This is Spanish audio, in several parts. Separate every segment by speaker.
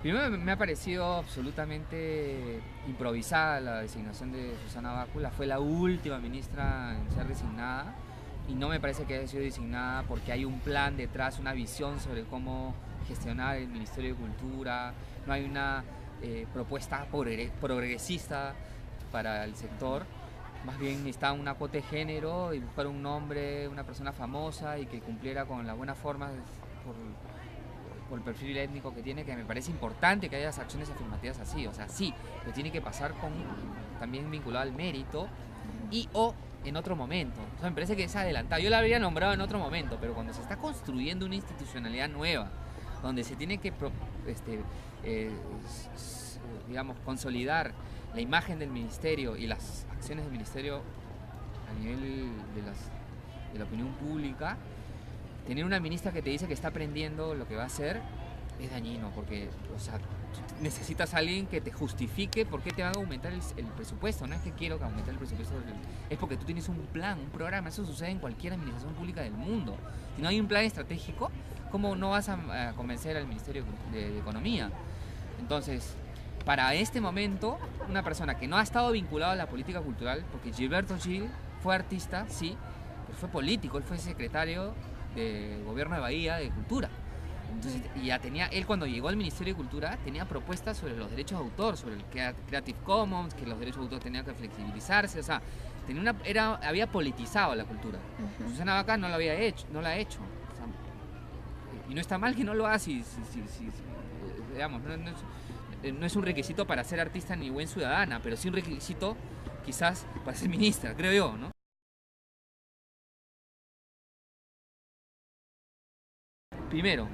Speaker 1: Primero me ha parecido absolutamente improvisada la designación de Susana Bácula. Fue la última ministra en ser designada y no me parece que haya sido designada porque hay un plan detrás, una visión sobre cómo gestionar el Ministerio de Cultura. No hay una propuesta progresista para el sector. Más bien necesitaba una cuota de género y buscar un nombre, una persona famosa y que cumpliera con las buenas formas por el perfil étnico que tiene, que me parece importante que haya acciones afirmativas así, o sea, sí, pero tiene que pasar con también vinculado al mérito y o en otro momento. O sea, me parece que es adelantado. Yo la habría nombrado en otro momento, pero cuando se está construyendo una institucionalidad nueva, donde se tiene que eh, digamos, consolidar la imagen del ministerio y las acciones del ministerio a nivel de la opinión pública, tener una ministra que te dice que está aprendiendo lo que va a hacer es dañino, porque, o sea, necesitas a alguien que te justifique por qué te va a aumentar el presupuesto. No es que quiero que aumente el presupuesto, es porque tú tienes un plan, un programa. Eso sucede en cualquier administración pública del mundo. Si no hay un plan estratégico, ¿cómo no vas a convencer al Ministerio de Economía? Entonces, para este momento, una persona que no ha estado vinculada a la política cultural, porque Gilberto Gil fue artista, sí, pero fue político, él fue secretario de gobierno de Bahía de Cultura. Entonces, y ya tenía, él cuando llegó al Ministerio de Cultura tenía propuestas sobre los derechos de autor, sobre el Creative Commons, que los derechos de autor tenían que flexibilizarse, o sea, había politizado la cultura. Susana Vaca no lo había hecho, no la ha hecho. O sea, y no está mal que no lo haga digamos, no es un requisito para ser artista ni buen ciudadana, pero sí un requisito quizás para ser ministra, creo yo, ¿no? Primero,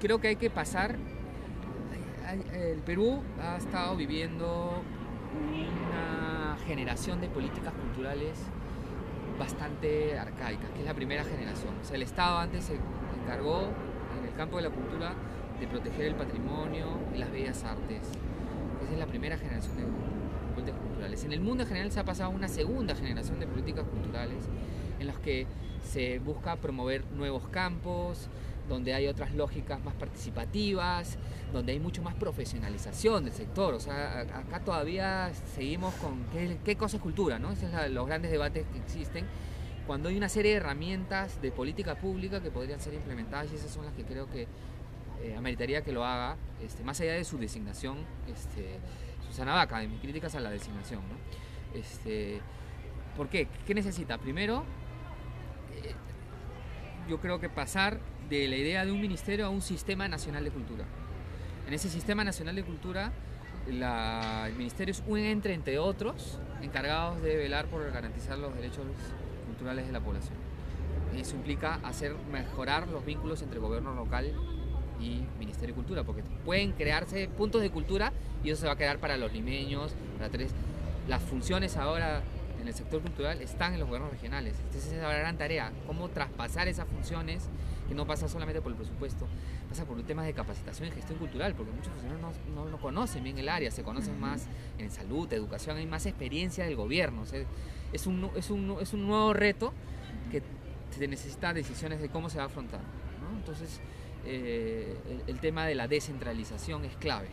Speaker 1: creo que hay que pasar. El Perú ha estado viviendo una generación de políticas culturales bastante arcaicas, que es la primera generación. O sea, el Estado antes se encargó en el campo de la cultura de proteger el patrimonio y las bellas artes. Esa es la primera generación de políticas culturales. En el mundo en general se ha pasado a una segunda generación de políticas culturales en las que se busca promover nuevos campos, donde hay otras lógicas más participativas, donde hay mucho más profesionalización del sector. O sea, acá todavía seguimos con qué cosa es cultura, ¿no? Esos son los grandes debates que existen, cuando hay una serie de herramientas de política pública que podrían ser implementadas, y esas son las que creo que ameritaría que lo haga, más allá de su designación, Susana Vaca, de mis críticas a la designación, ¿no? ¿Por qué? ¿Qué necesita? Primero, yo creo que pasar de la idea de un ministerio a un sistema nacional de cultura. En ese sistema nacional de cultura, el ministerio es un ente entre otros encargados de velar por garantizar los derechos culturales de la población. Eso implica mejorar los vínculos entre gobierno local y Ministerio de Cultura, porque pueden crearse puntos de cultura y eso se va a quedar para los limeños, para tres. Las funciones ahora en el sector cultural están en los gobiernos regionales. Entonces esa es la gran tarea, cómo traspasar esas funciones, que no pasa solamente por el presupuesto, pasa por temas de capacitación y gestión cultural, porque muchos funcionarios no conocen bien el área, se conocen más en salud, educación, hay más experiencia del gobierno. O sea, es un nuevo reto que se necesita decisiones de cómo se va a afrontar, ¿no? Entonces, el tema de la descentralización es clave,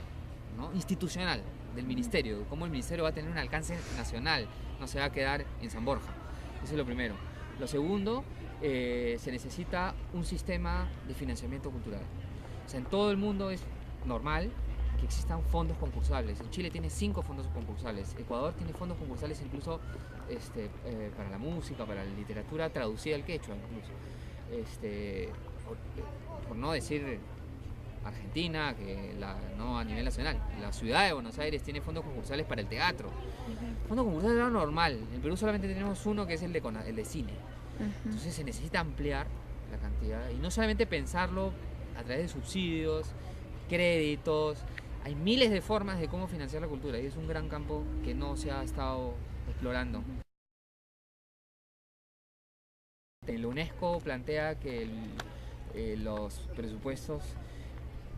Speaker 1: ¿no? Institucional del ministerio, cómo el ministerio va a tener un alcance nacional, no se va a quedar en San Borja. Eso es lo primero. Lo segundo, se necesita un sistema de financiamiento cultural. O sea, en todo el mundo es normal que existan fondos concursables. En Chile tiene 5 fondos concursables. Ecuador tiene fondos concursables incluso para la música, para la literatura traducida al quechua incluso. Por no decir Argentina, no a nivel nacional. La ciudad de Buenos Aires tiene fondos concursales para el teatro. Fondos concursales es lo normal. En Perú solamente tenemos uno, que es el de cine. Entonces se necesita ampliar la cantidad y no solamente pensarlo a través de subsidios, créditos. Hay miles de formas de cómo financiar la cultura y es un gran campo que no se ha estado explorando. La UNESCO plantea que los presupuestos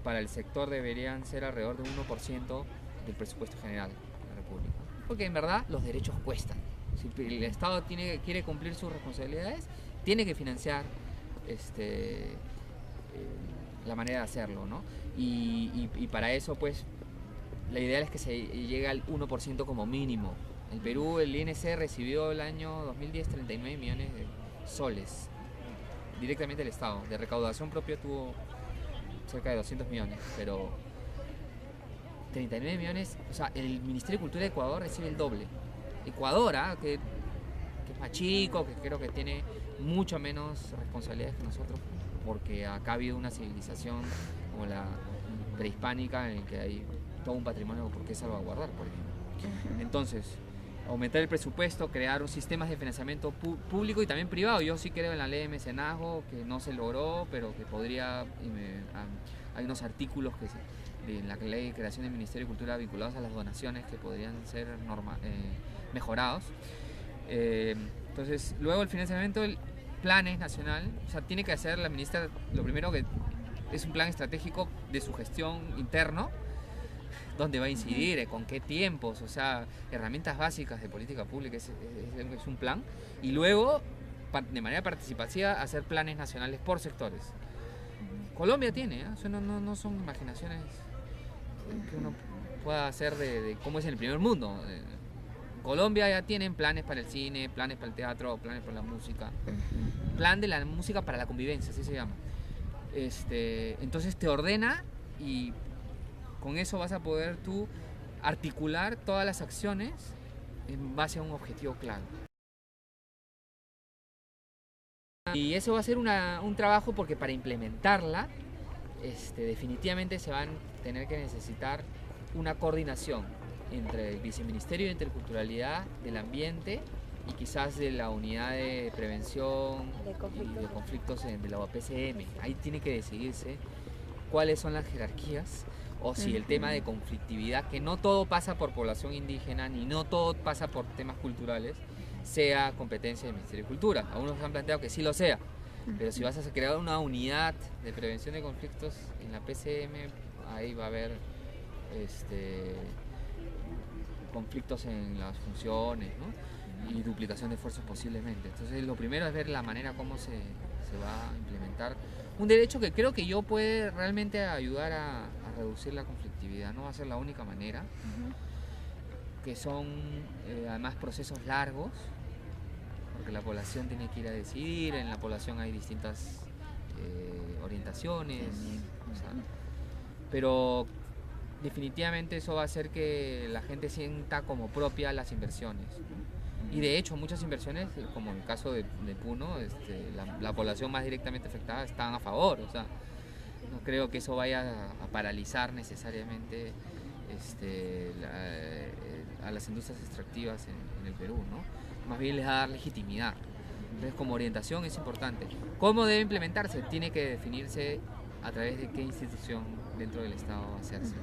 Speaker 1: para el sector deberían ser alrededor de 1% del presupuesto general de la República. Porque en verdad los derechos cuestan. Si el Estado quiere cumplir sus responsabilidades, tiene que financiar la manera de hacerlo, ¿no? Y para eso, pues, la idea es que se llegue al 1% como mínimo. El Perú, el INC recibió el año 2010 39 millones de soles directamente del Estado. De recaudación propia tuvo cerca de 200 millones, pero 39 millones, o sea, el Ministerio de Cultura de Ecuador recibe el doble. Ecuador, que es más chico, que creo que tiene mucho menos responsabilidades que nosotros, porque acá ha habido una civilización como la prehispánica en la que hay todo un patrimonio por qué salvaguardar, por ejemplo. Entonces, aumentar el presupuesto, crear un sistema de financiamiento público y también privado. Yo sí creo en la ley de mecenazgo, que no se logró, pero que podría... hay unos artículos en la ley de creación del Ministerio de Cultura vinculados a las donaciones que podrían ser mejorados. Entonces, luego el financiamiento, el planes nacional, o sea, tiene que hacer la ministra, lo primero que es un plan estratégico de su gestión interno, dónde va a incidir, con qué tiempos, o sea, herramientas básicas de política pública, es un plan, y luego, de manera participativa, hacer planes nacionales por sectores. Colombia tiene, eso no son imaginaciones que uno pueda hacer de cómo es en el primer mundo. Colombia ya tienen planes para el cine, planes para el teatro, planes para la música, plan de la música para la convivencia, así se llama. Entonces te ordena y con eso vas a poder tú articular todas las acciones en base a un objetivo claro. Y eso va a ser un trabajo porque para implementarla definitivamente se van a tener que necesitar una coordinación entre el Viceministerio de Interculturalidad, del Ambiente y quizás de la Unidad de Prevención de Conflictos de la OPCM. Ahí tiene que decidirse cuáles son las jerarquías o si el tema de conflictividad, que no todo pasa por población indígena ni no todo pasa por temas culturales, sea competencia del Ministerio de Cultura. Algunos han planteado que sí lo sea, pero si vas a crear una unidad de prevención de conflictos en la PCM, ahí va a haber conflictos en las funciones, ¿no? Y duplicación de esfuerzos posiblemente. Entonces lo primero es ver la manera como se va a implementar un derecho que creo que yo puede realmente ayudar a reducir la conflictividad. No va a ser la única manera, que son además procesos largos, porque la población tiene que ir a decidir, en la población hay distintas orientaciones, o sea, pero definitivamente eso va a hacer que la gente sienta como propia las inversiones. Y de hecho muchas inversiones, como en el caso de Puno, la población más directamente afectada están a favor. O sea, no creo que eso vaya a paralizar necesariamente a las industrias extractivas en el Perú, ¿no? Más bien les va a dar legitimidad. Entonces, como orientación es importante. ¿Cómo debe implementarse? Tiene que definirse a través de qué institución dentro del Estado va a hacerse.